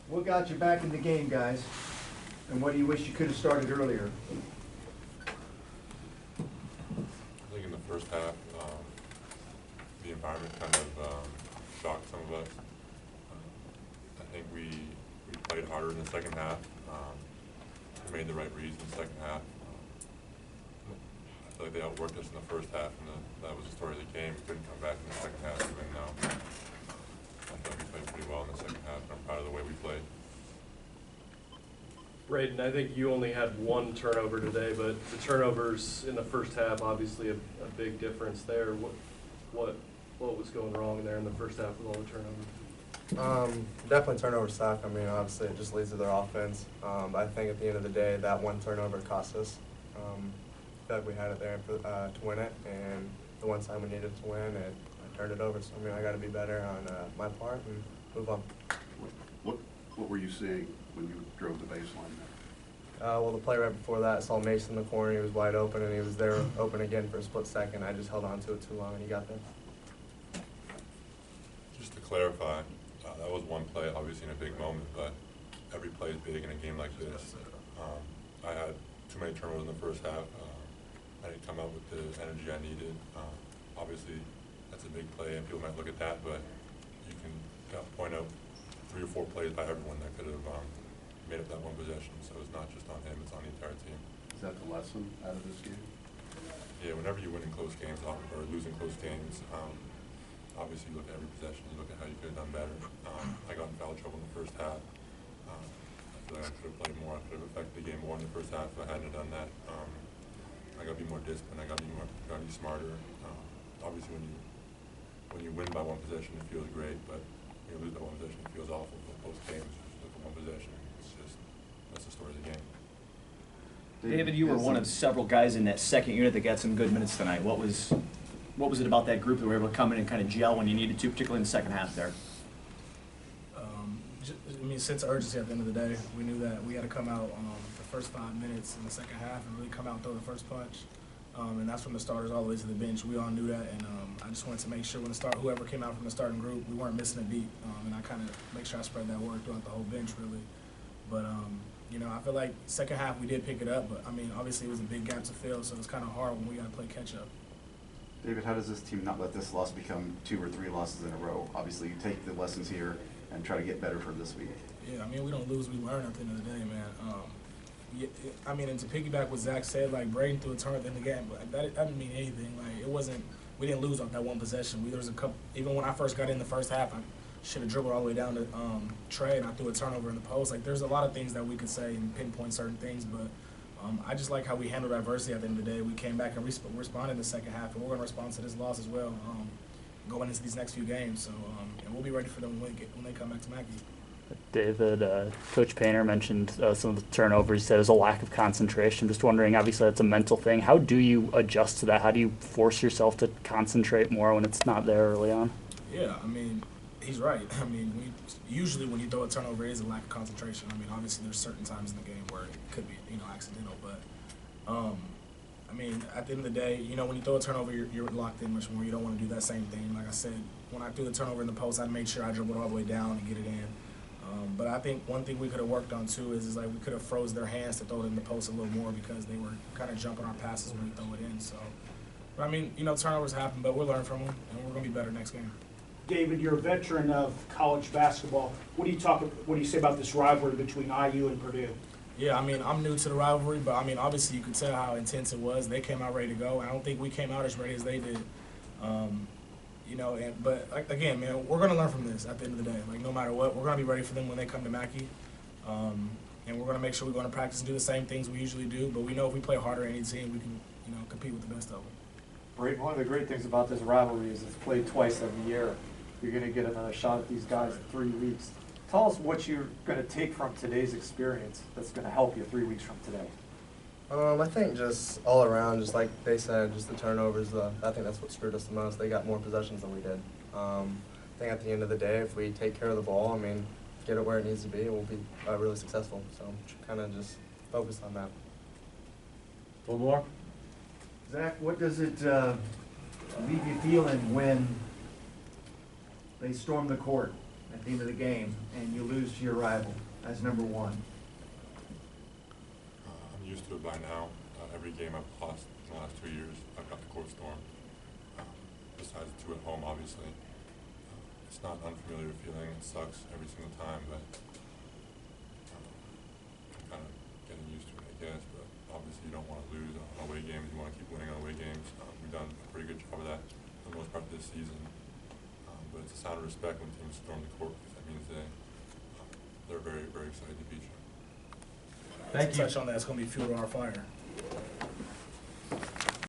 What got you back in the game, guys? And what do you wish you could have started earlier? I think in the first half, the environment kind of shocked some of us. I think we played harder in the second half. We made the right reads in the second half. I feel like they outworked us in the first half, and that was the story of the game. We couldn't come back in the second half, even though I feel like we played pretty well in the second half, and I'm proud of the way we played. Braden, I think you only had one turnover today, but the turnovers in the first half, obviously a big difference there. What was going wrong there in the first half with all the turnovers? Definitely turnovers suck. I mean, obviously it just leads to their offense. I think at the end of the day, that one turnover cost us. I feel like we had it there to win it, and the one time we needed to win, I turned it over. So I mean, I got to be better on my part and move on. What were you seeing when you drove the baseline there? Well, the play right before that, I saw Mason in the corner. He was wide open, and he was there open again for a split second. I just held on to it too long, and he got there. Just to clarify, that was one play, obviously in a big moment, but every play is big in a game like this. I had too many turnovers in the first half. I didn't come out with the energy I needed. Obviously, that's a big play, and people might look at that, but you can point out 3 or 4 plays by everyone that could have made up that one possession. So it's not just on him, it's on the entire team. Is that the lesson out of this game? Yeah, whenever you win in close games or losing close games, obviously you look at every possession, you look at how you could have done better. I got in foul trouble in the first half. I feel like I could have played more. I could have affected the game more in the first half if I hadn't done that. I got to be more disciplined. I got to be smarter. Obviously, when you win by one possession, it feels great, but when you lose by one possession, it feels awful. But post games, just look at one possession. That's the story of the game. David, you were one of several guys in that second unit that got some good minutes tonight. What was it about that group that were able to come in and kind of gel when you needed to, particularly in the second half there? I mean, sense of urgency at the end of the day. We knew that we had to come out the first 5 minutes in the second half and really come out and throw the first punch. And that's from the starters all the way to the bench. We all knew that, and I just wanted to make sure whoever came out from the starting group, we weren't missing a beat. And I kind of make sure I spread that word throughout the whole bench, really. But you know, I feel like second half we did pick it up, but I mean, obviously it was a big gap to fill, so it's kind of hard when we got to play catch up. David, how does this team not let this loss become 2 or 3 losses in a row? Obviously, you take the lessons here and try to get better for this week. Yeah, I mean, we don't lose, we learn at the end of the day, man. I mean, and to piggyback what Zach said, like Braden threw a turn in the game, but that didn't mean anything. Like it wasn't, we didn't lose off that one possession. There was a couple. Even when I first got in the first half, I should have dribbled all the way down to Trey, and I threw a turnover in the post. Like there's a lot of things that we could say and pinpoint certain things, but I just like how we handled adversity at the end of the day. We came back and responded in the second half, and we're going to respond to this loss as well going into these next few games. So and we'll be ready for them when they come back to Mackey. David, Coach Painter mentioned some of the turnovers. He said there's a lack of concentration. Just wondering, obviously that's a mental thing. How do you adjust to that? How do you force yourself to concentrate more when it's not there early on? Yeah, I mean, he's right. I mean, usually when you throw a turnover, it is a lack of concentration. I mean, obviously there's certain times in the game where it could be, accidental, but I mean, at the end of the day, when you throw a turnover, you're locked in much more. You don't want to do that same thing. Like I said, when I threw the turnover in the post, I made sure I dribbled all the way down and get it in. But I think one thing we could have worked on too is like we could have froze their hands to throw it in the post a little more because they were kind of jumping our passes when we throw it in. So, but I mean, turnovers happen, but we'll learn from them, and we're going to be better next game. David, you're a veteran of college basketball. What do you say about this rivalry between IU and Purdue? Yeah, I mean, I'm new to the rivalry, but I mean, obviously you could tell how intense it was. They came out ready to go. I don't think we came out as ready as they did. But again, man, we're going to learn from this at the end of the day. Like, no matter what, we're going to be ready for them when they come to Mackey. And we're going to make sure we're going to practice and do the same things we usually do. But we know if we play harder any team, we can, compete with the best of them. Braden, one of the great things about this rivalry is it's played twice every year. You're going to get another shot at these guys in 3 weeks. Tell us what you're going to take from today's experience that's going to help you 3 weeks from today. I think just all around, just like they said, just the turnovers. I think that's what screwed us the most. They got more possessions than we did. I think at the end of the day, if we take care of the ball, I mean, get it where it needs to be, we'll be really successful. So kind of just focus on that. One more. Zach, what does it leave you feeling when they storm the court at the end of the game and you lose to your rival as number one? I'm used to it by now. Every game I've lost in the last 2 years, I've got the court stormed. Besides the 2 at home, obviously. It's not an unfamiliar feeling. It sucks every single time, but I'm kind of getting used to it, I guess. But obviously, you don't want to lose on away games. You want to keep winning on away games. We've done a pretty good job of that for the most part this season. But it's a sign of respect when teams storm the court, because that means they're very, very excited to beat you. Thank you. Touch on that. It's going to be fuel to our fire.